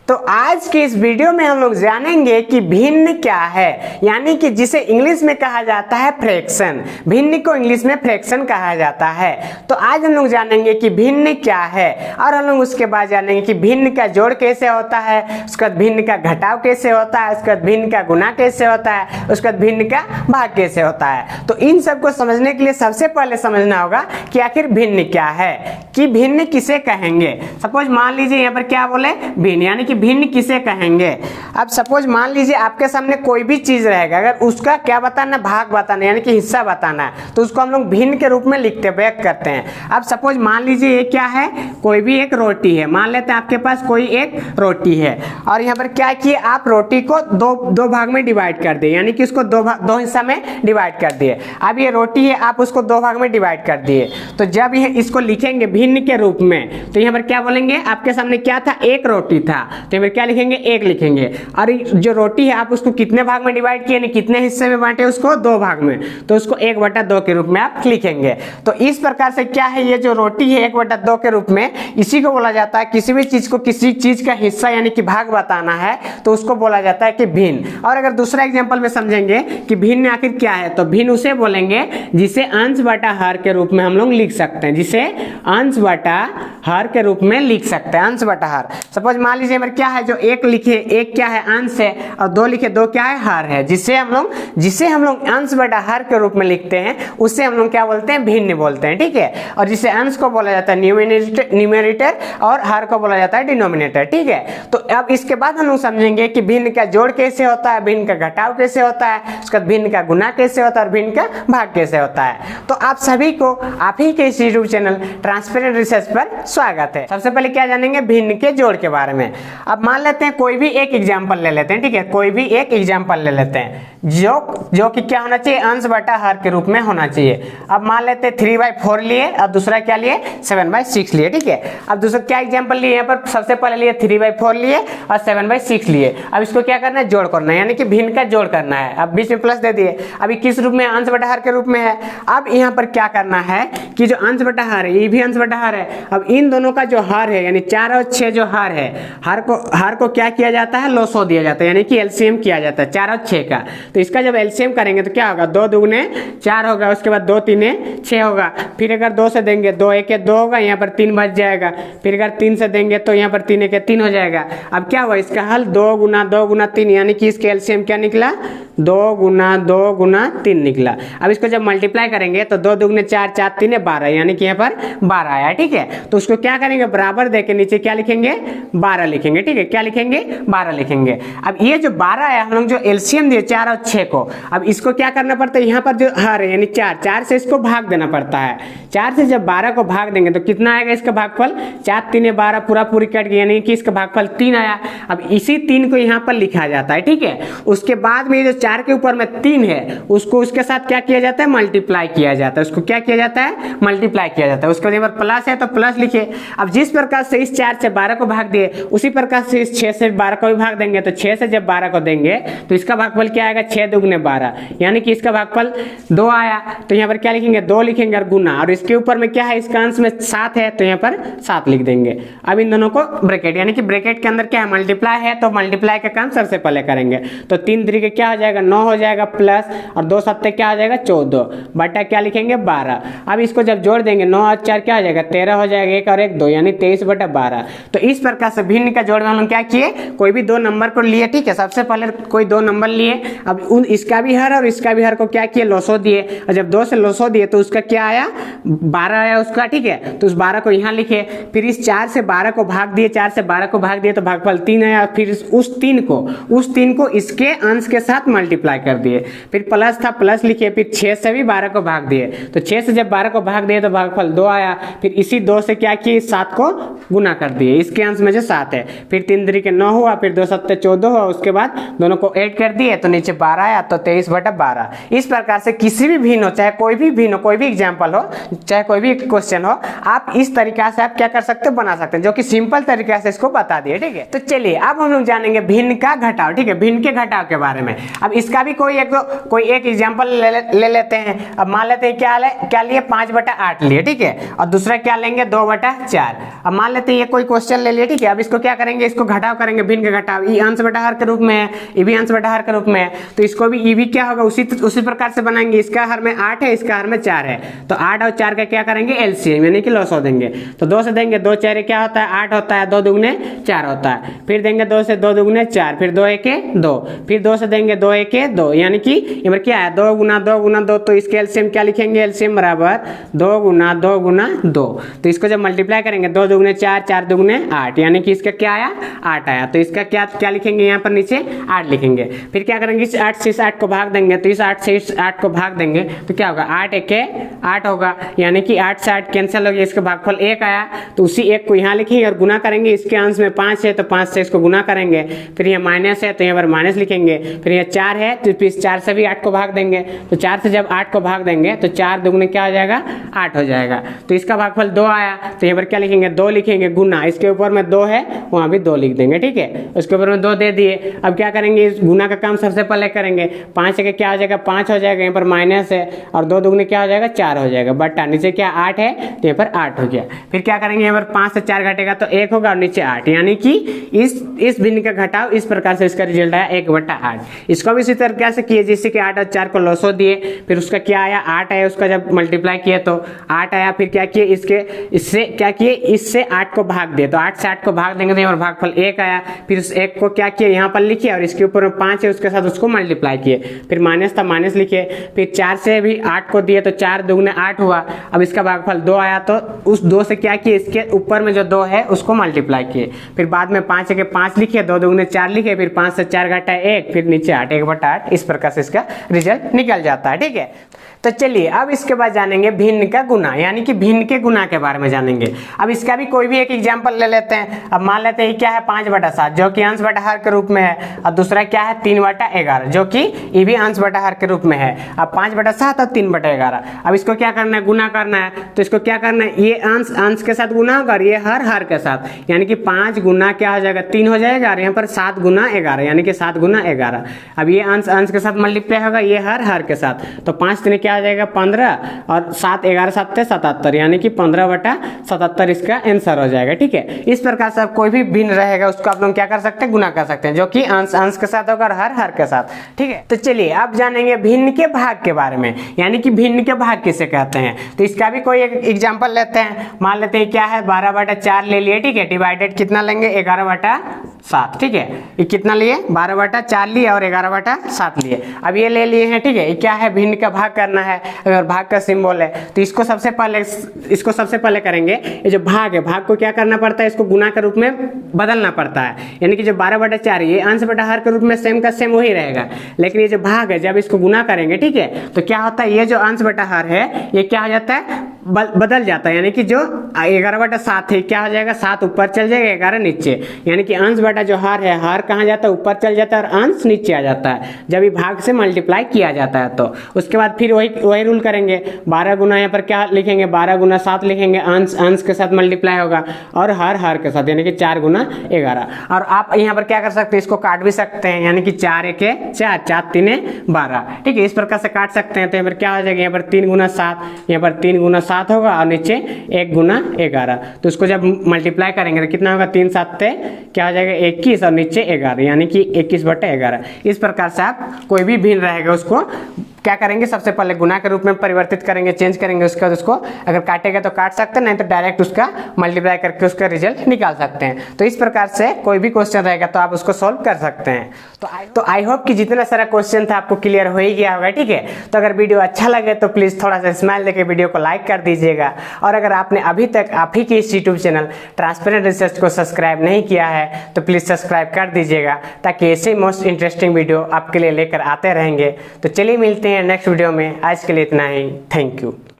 तो आज के इस वीडियो में हम लोग जानेंगे कि भिन्न क्या है, यानी कि जिसे इंग्लिश में कहा जाता है फ्रैक्शन। भिन्न को इंग्लिश में फ्रैक्शन कहा जाता है। तो आज हम लोग जानेंगे कि भिन्न क्या है और हम लोग उसके बाद जानेंगे कि भिन्न का जोड़ कैसे होता है, उसके बाद भिन्न का घटाव कैसे होता है, उसके बाद भिन्न का गुना कैसे होता है, उसके बाद भिन्न का भाग कैसे होता है। तो इन सब को समझने के लिए सबसे पहले समझना होगा कि आखिर भिन्न क्या है, कि भिन्न किसे कहेंगे। सपोज मान लीजिए यहाँ पर क्या बोले, भिन्न, यानी कि भिन्न किसे कहेंगे। अब सपोज मान लीजिए आपके सामने कोई भी चीज रहेगा, अगर उसका क्या बताना, भाग बताना, यानी कि हिस्सा बताना है, तो उसको हम लोग भिन्न के रूप में लिखते व्यक्त करते हैं। अब सपोज मान लीजिए ये क्या है, कोई भी एक रोटी है। मान लेते हैं आपके पास कोई एक रोटी है और यहाँ पर क्या किए, आप रोटी को दो भाग में डिवाइड कर दिए, यानी कि उसको दो हिस्सा में डिवाइड कर दिए। अब ये रोटी है, आप उसको दो भाग में डिवाइड कर दिए। तो जब ये इसको लिखेंगे भिन्न के रूप में, तो यहाँ पर क्या बोलेंगे, आपके सामने क्या था, एक रोटी था, तो यहाँ पर क्या लिखेंगे, एक लिखेंगे। और जो रोटी है आप उसको कितने भाग में डिवाइड किए, कितने हिस्से में बांटे, उसको दो भाग में, तो उसको 1/2 के रूप में आप लिखेंगे। तो इस प्रकार से क्या है, ये जो रोटी है 1/2 के रूप में, इसी को बोला जाता है, किसी भी चीज को किसी चीज का हिस्सा यानी कि भाग बताना है तो उसको बोला जाता है कि भिन्न। और अगर दूसरा एग्जांपल में समझेंगे कि भिन्न आखिर क्या है, तो भिन्न उसे बोलेंगे जिसे अंश बटा हर के रूप में हम लोग लिख सकते हैं, जिसे अंश बटा हर के रूप में लिख सकते हैं, अंश बटा हर। सपोज मान लीजिए क्या है, जो एक लिखे, एक क्या है, अंश है, और दो लिखे, दो क्या है, हर है, जिसे हम लोग अंश बटा हर के रूप में लिखते हैं, उससे हम लोग क्या बोलते हैं, भिन्न बोलते हैं। ठीक है, और जिसे अंश को बोला जाता है न्यूमरेटर और हर को बोला जाता है डिनोमिनेटर। ठीक है, तो अब इसके बाद हम लोग समझेंगे कि भिन्न का जोड़ कैसे होता है, भिन्न का घटाव कैसे होता है, उसका भिन्न का गुना कैसे होता है और भिन्न का भाग कैसे होता है। तो आप सभी को आप ही के इस यूट्यूब चैनल ट्रांसपेरेंट रिसर्च पर स्वागत है। सबसे पहले क्या जानेंगे, भिन्न के जोड़ के बारे में। अब मान लेते हैं कोई भी एक एग्जाम्पल ले लेते हैं। ठीक है, कोई भी एक एग्जाम्पल ले लेते हैं जो कि क्या होना चाहिए, अंश बटा हर के रूप में होना चाहिए। अब मान लेते हैं 3/4 लिए और दूसरा क्या लिए, 7/6 लिए। ठीक है, अब दूसरा क्या एग्जाम्पल लिए, यहाँ पर सबसे पहले लिए 3/4 लिए और 7/6 लिए। अब इसको क्या करना है, जोड़ करना है, यानी कि भिन्न का जोड़ करना है। अब बीच में प्लस दे दिए। अभी किस रूप में, अंश बटा हर के रूप में है। अब यहाँ पर क्या करना है कि जो अंश बटा हर है, ये भी अंश बटा हर है। अब इन दोनों का जो हर है, यानी 4 और 6 जो हर है, हर को क्या किया जाता है, लसो दिया जाता है, यानी कि एलसीएम किया जाता है 4 और 6 का। तो इसका जब एलसीएम करेंगे तो क्या होगा, 2 दूगुने 4 होगा, उसके बाद 2 तीने 6 होगा। फिर अगर 2 से देंगे, 2 1 2 होगा, यहाँ पर 3 बच जाएगा। फिर अगर 3 से देंगे तो यहाँ पर 3 1 3 हो जाएगा। अब क्या हुआ, इसका हल 2 गुना 2 गुना 3, यानी कि इसके एलसीएम क्या निकला, 2 गुना 2 गुना 3 निकला। अब इसको जब मल्टीप्लाई करेंगे तो 2 दूगुने 4 4 3 12, यानी कि यहाँ पर 12 आया। ठीक है, तो उसको क्या करेंगे, बराबर देके नीचे क्या लिखेंगे, 12 लिखेंगे। ठीक है, क्या लिखेंगे, 12 लिखेंगे। अब ये जो 12 आया, हम लोग जो एलसीएम दिए 4 और 6 को, अब इसको क्या करना पड़ता है, यहाँ पर जो हर है यानी 4 से इसको भाग देना पड़ता है। 4 से जब 12 को भाग देंगे तो कितना आएगा, इसका भागफल 4 3 12, पूरा पूरी कट गई, यानी कि इसका भागफल 3 आया। अब इसी 3 को यहाँ पर लिखा जाता है। ठीक है, उसके बाद में जो 4 के ऊपर में 3 है, उसको उसके साथ क्या किया जाता है, मल्टीप्लाई किया जाता है। उसको क्या किया जाता है, मल्टीप्लाई किया जाता है। उसके बाद यहाँ पर प्लस है तो प्लस लिखे। अब जिस प्रकार से इस 4 से 12 को भाग दिए, उसी प्रकार से इस 6 से 12 को भी भाग देंगे। तो 6 से जब 12 को देंगे तो इसका भागफल क्या आएगा, 6 दूगुने 12, यानी कि इसका भागफल 2 आया। तो यहाँ पर क्या लिखेंगे, 2 लिखेंगे और गुना, और इसके ऊपर में क्या है, इसका अंश में 7 है, तो यहाँ पर 7 लिख देंगे। अब इन दोनों को ब्रैकेट, यानी कि ब्रैकेट के अंदर क्या है, मल्टीप्लाई है, तो मल्टीप्लाई का काम सबसे पहले करेंगे। तो 3 3 क्या हो जाएगा, 9 हो जाएगा, प्लस और 2 7 क्या हो जाएगा, 14 बटा क्या लिखेंगे, 12। अब इसको जब जोड़ देंगे, 9 और 4 क्या हो जाएगा, 13 हो जाएगा, 1 और 1 2, यानी 23/12। तो इस प्रकार से भिन्न का जोड़ में हम लोग क्या किए, कोई भी 2 नंबर को लिए। ठीक है, सबसे पहले कोई 2 नंबर लिए। अब इसका भी हर और इसका भी हर को क्या किए, लसो दिए, और जब 2 से लसो दिए तो उसका क्या आया, 12 आया उसका। ठीक है, तो उस 12 को यहाँ लिखे। फिर इस 4 से 12 को भाग दिए, 4 से 12 को भाग दिए तो भागफल 3 आया। फिर उस 3 को इसके अंश के साथ मल्टीप्लाई कर दिए। फिर प्लस था, प्लस लिखे। फिर 6 से भी 12 को भाग दिए, तो 6 से जब 12 को भाग दिए तो भागफल 2 आया। फिर इसी 2 से क्या किए, 7 को गुना कर दिए, इसके अंश में जो 7 है। फिर 3 3 9 हुआ, फिर 2 7 14 हुआ, उसके बाद दोनों को ऐड कर दिए तो नीचे 12 आया, तो 23/12। इस प्रकार से किसी भी भिन्न हो, चाहे कोई भी भिन्न हो, कोई भी एग्जाम्पल हो, चाहे कोई भी क्वेश्चन हो, आप इस तरीका से आप क्या कर सकते हो, बना सकते हैं, जो कि सिंपल तरीके से इसको बता दिए। ठीक है, तो चलिए अब हम लोग जानेंगे भिन्न का घटाव। ठीक है, भिन्न के घटाव के बारे में। अब इसका भी कोई एक एग्जाम्पल ले लेते हैं। अब मान लेते हैं क्या लिए, 5/8 लिए। ठीक है, और दूसरा क्या लेंगे, 2/4। अब मान लेते हैं ये कोई क्वेश्चन ले लिए। ठीक है, अब इसको क्या करेंगे, करेंगे, इसको घटाव करेंगे, भिन्न का घटाव, ई अंश बटा हर के रूप में है, ई भी अंश बटा हर के रूप में है, तो इसको भी ई भी क्या होगा उसी प्रकार से बनाएंगे। इसका हर में 8 है, इसका हर में 4 है, तो 8 और 4 का क्या करेंगे एलसीएम यानी कि लॉस देंगे। तो 2 से देंगे, 2 4 क्या होता है 8 होता है, 2 दुगने 4 होता है, फिर देंगे 2 से 2 दुगने 4, फिर 2 1 2, फिर 2 से देंगे 2 1 2, यानी कि यहाँ क्या है 2 गुना 2 गुना 2, तो इसके एलसीएम क्या लिखेंगे, एलसीएम बराबर 2 गुना 2 गुना 2। तो इसको जब मल्टीप्लाई करेंगे 2 दुगने 4, 4 दुगने 8, यानी कि इसका क्या आया 8 आया। तो इसका क्या लिखेंगे यहाँ पर नीचे 8 लिखेंगे। फिर क्या करेंगे इस 8 से इस 8 को भाग देंगे, तो इस 8 से इस 8 को भाग देंगे तो क्या होगा 8 1 8 होगा, यानी कि 8 से 8 कैंसिल हो गया, इसका भागफल 1 आया, तो उसी 1 को यहाँ लिखेंगे और गुना करेंगे। इसके अंश में 5 है तो 5 से इसको गुना करेंगे, फिर यहाँ माइनस है तो यहाँ पर माइनस लिखेंगे, फिर यहाँ 4 है तो इस 4 से भी 8 को भाग देंगे, तो 4 से जब 8 को भाग देंगे तो 4 दुगने क्या हो जाएगा 8 हो जाएगा। तो इसका भागफल 2 आया, तो यहाँ पर क्या लिखेंगे 2 लिखेंगे, गुना इसके ऊपर में 2 है वहाँ भी 2 लिख देंगे, ठीक है, उसके ऊपर में 2 दे दिए। अब क्या करेंगे इस गुना का काम सबसे पहले करेंगे, 5 के क्या हो जाएगा 5 हो जाएगा, यहाँ पर माइनस है, और 2 दुगने क्या हो जाएगा 4 हो जाएगा, बट्टा नीचे क्या 8 है तो यहाँ पर 8 हो गया। फिर क्या करेंगे यहाँ पर 5 से 4 घटेगा तो 1 होगा और नीचे 8, यानी कि इस भिन्न का घटाव इस प्रकार से इसका रिजल्ट आया 1/8। इसको भी इसी तरीके से किए जिससे कि 8 और 4 को लॉसो दिए, फिर उसका क्या आया 8 आया, उसका जब मल्टीप्लाई किए तो 8 आया, फिर क्या किए इससे क्या किए इससे 8 को भाग दिए, तो 8 से 8 को भाग देंगे तो यहाँ पर भागफल 1 आया, फिर उस 1 को क्या किए यहाँ पर लिखिए और इसके ऊपर 5 है उसके साथ उसको मल्टीप्लाई किए, फिर माइनस था माइनस लिखे, फिर 4 से भी 8 को दिए तो 4 दुगने 8 हुआ। अब इसका भागफल 2 आया, तो उस 2 से क्या किए इसके ऊपर में जो 2 है उसको मल्टीप्लाई किए, फिर बाद में 5 के 5 लिखे, 2 दुगने 4 लिखे, फिर 5 से 4 घटा 1, फिर नीचे 8 1/8। इस प्रकार से इसका रिजल्ट निकल जाता है, ठीक है। तो चलिए अब इसके बाद जानेंगे भिन्न का गुना, यानी कि भिन्न के गुना के बारे में जानेंगे। अब इसका भी कोई भी एक एग्जांपल ले लेते हैं। अब मान लेते हैं क्या है 5/7 जो कि अंश बटा हर के रूप में है, और दूसरा क्या है 3/11 जो कि ये भी अंश बटा हर के रूप में है। अब 5/7 और 3/11, अब इसको क्या करना है गुना करना है, तो इसको क्या करना है ये अंश के साथ गुना होगा और ये हर के साथ, यानी कि 5 गुना क्या हो जाएगा 3 हो जाएगा, और यहाँ पर 7 गुना 11 यानी कि 7 गुना 11। अब ये अंश के साथ मल्टीप्लाई होगा, ये हर के साथ, तो 5 3 क्या आ जाएगा 15 और 7 11 7 77, यानी कि 15/77 इसका आंसर हो जाएगा, ठीक है। इस प्रकार से कोई भी भिन्न रहेगा उसको आप लोग क्या कर सकते हैं गुना कर सकते हैं, जो कि अंश के साथ होगा और हर के साथ, ठीक है। तो चलिए अब जानेंगे भिन्न के भाग के बारे में, यानी कि भिन्न के भाग किसे कहते हैं। तो इसका भी कोई एक एग्जाम्पल लेते हैं। मान लेते हैं क्या है 12/4 ले लिए, ठीक है, डिवाइडेड कितना लेंगे 11/7, ठीक है। ये कितना लिए 12/4 लिए और 11/7 लिए। अब ये ले लिए हैं, ठीक है। ये क्या है भिन्न का भाग करना है, अगर भाग का सिंबल है तो इसको सबसे पहले करेंगे। ये जो भाग है भाग को क्या करना पड़ता है, इसको गुना के रूप में बदलना पड़ता है, यानी कि जो 12/4 ये अंश बटा हर के रूप में सेम का सेम वही रहेगा, लेकिन ये जो भाग है जब इसको गुना करेंगे, ठीक है, तो क्या होता है ये जो अंश बटा हर है ये क्या हो जाता है बदल जाता है, यानी कि जो 11/7 है क्या हो जाएगा 7 ऊपर चल जाएगा 11 नीचे, यानी कि अंश बटा जो हर है हर कहाँ जाता है ऊपर चल जाता है और अंश नीचे आ जाता है जब ये भाग से मल्टीप्लाई किया जाता है। तो उसके बाद फिर वही रूल करेंगे, 12 गुना यहाँ पर क्या लिखेंगे 12 गुना 7 लिखेंगे, अंश के साथ मल्टीप्लाई होगा और हर के साथ, यानी कि 4 गुना 11। और आप यहाँ पर क्या कर सकते हैं इसको काट भी सकते हैं, यानी कि 4 1 4 4 3 12, ठीक है, इस प्रकार से काट सकते हैं। तो यहाँ पर क्या हो जाएगा यहाँ पर 3 गुना 7, यहाँ पर 3 गुना 7 होगा और नीचे 1 गुना 11, तो उसको जब मल्टीप्लाई करेंगे तो कितना होगा 3 7 क्या हो जाएगा 21 और नीचे 11, यानी कि 21/11। इस प्रकार से आप कोई भी भिन्न रहेगा उसको क्या करेंगे सबसे पहले गुना के रूप में परिवर्तित करेंगे, चेंज करेंगे, उसके बाद उसको अगर काटेगा तो काट सकते हैं, नहीं तो डायरेक्ट उसका मल्टीप्लाई करके उसका रिजल्ट निकाल सकते हैं। तो इस प्रकार से कोई भी क्वेश्चन रहेगा तो आप उसको सॉल्व कर सकते हैं। तो आई होप कि जितना सारा क्वेश्चन था आपको क्लियर हो ही गया होगा, ठीक है। तो अगर वीडियो अच्छा लगे तो प्लीज़ थोड़ा सा स्माइल देके वीडियो को लाइक कर दीजिएगा, और अगर आपने अभी तक आप ही के इस यूट्यूब चैनल ट्रांसपेरेंट रिसर्च को सब्सक्राइब नहीं किया है तो प्लीज़ सब्सक्राइब कर दीजिएगा, ताकि ऐसे मोस्ट इंटरेस्टिंग वीडियो आपके लिए लेकर आते रहेंगे। तो चलिए मिलते हैं नेक्स्ट वीडियो में, आज के लिए इतना ही, थैंक यू।